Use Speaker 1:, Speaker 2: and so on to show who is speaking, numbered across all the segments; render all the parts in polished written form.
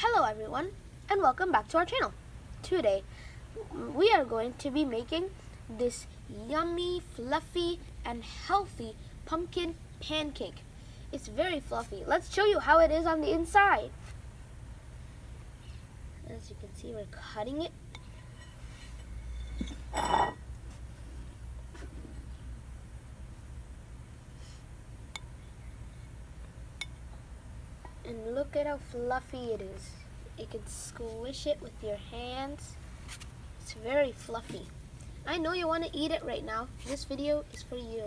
Speaker 1: Hello everyone and welcome back to our channel. Today we are going to be making this yummy, fluffy and healthy pumpkin pancake. It's very fluffy. Let's show you how it is on the inside. As you can see, we're cutting it. And look at how fluffy it is. You can squish it with your hands. It's very fluffy. I know you want to eat it right now. This video is for you.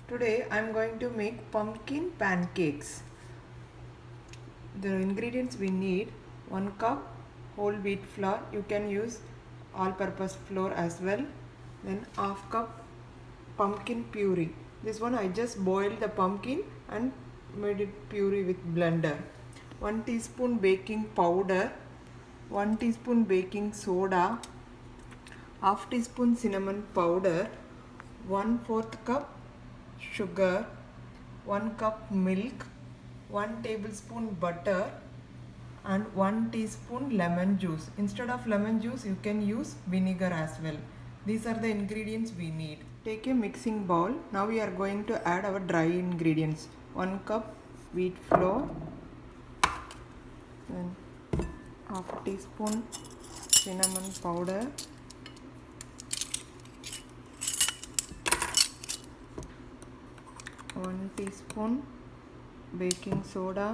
Speaker 2: Today I am going to make pumpkin pancakes. The ingredients we need: 1 cup whole wheat flour. You can use all-purpose flour as well. Then half cup pumpkin puree. This one I just boiled the pumpkin and made it puree with blender. 1 teaspoon baking powder, 1 teaspoon baking soda, half teaspoon cinnamon powder, 1/4 cup sugar, 1 cup milk, 1 tablespoon butter and 1 teaspoon lemon juice. Instead of lemon juice you can use vinegar as well. These are the ingredients we need. Take a mixing bowl. Now we are going to add our dry ingredients. 1 cup wheat flour, then half a teaspoon cinnamon powder, 1 teaspoon baking soda,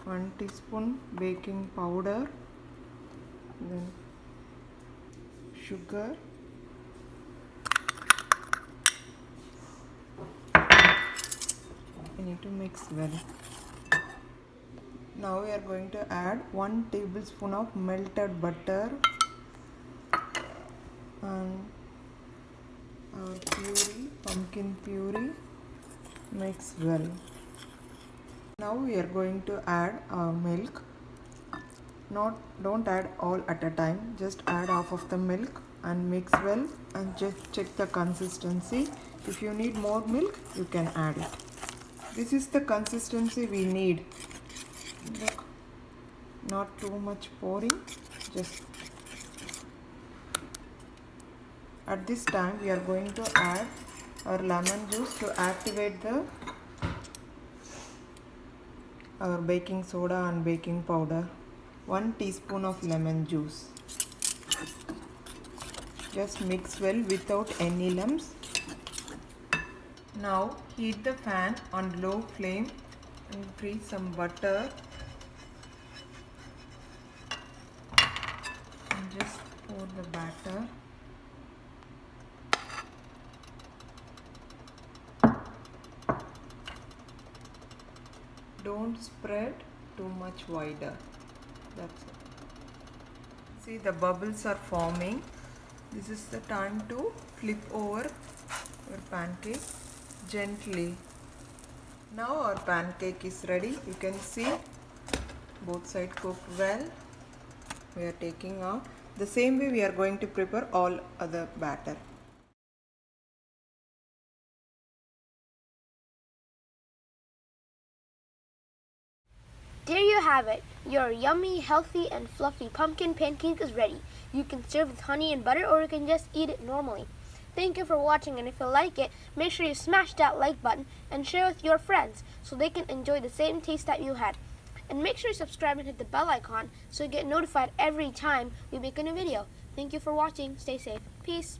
Speaker 2: 1 teaspoon baking powder, then sugar, we need to mix well. Now we are going to add 1 tablespoon of melted butter and our puree, pumpkin puree. Mix well. Now we are going to add our milk. Don't add all at a time, just add half of the milk and mix well and just check the consistency. If you need more milk, you can add it. This is the consistency we need. Look, not too much pouring, just at this time we are going to add our lemon juice to activate our baking soda and baking powder. 1 teaspoon of lemon juice. Just mix well without any lumps. Now heat the pan on low flame and freeze some butter and just pour the batter. Don't spread too much wider. That's it. See, the bubbles are forming. This is the time to flip over your pancake gently. Now our pancake is ready. You can see both sides cooked well. We are taking out. The same way we are going to prepare all other batter.
Speaker 1: There you have it. Your yummy, healthy, and fluffy pumpkin pancake is ready. You can serve with honey and butter or you can just eat it normally. Thank you for watching, and if you like it, make sure you smash that like button and share with your friends so they can enjoy the same taste that you had. And make sure you subscribe and hit the bell icon so you get notified every time we make a new video. Thank you for watching. Stay safe. Peace.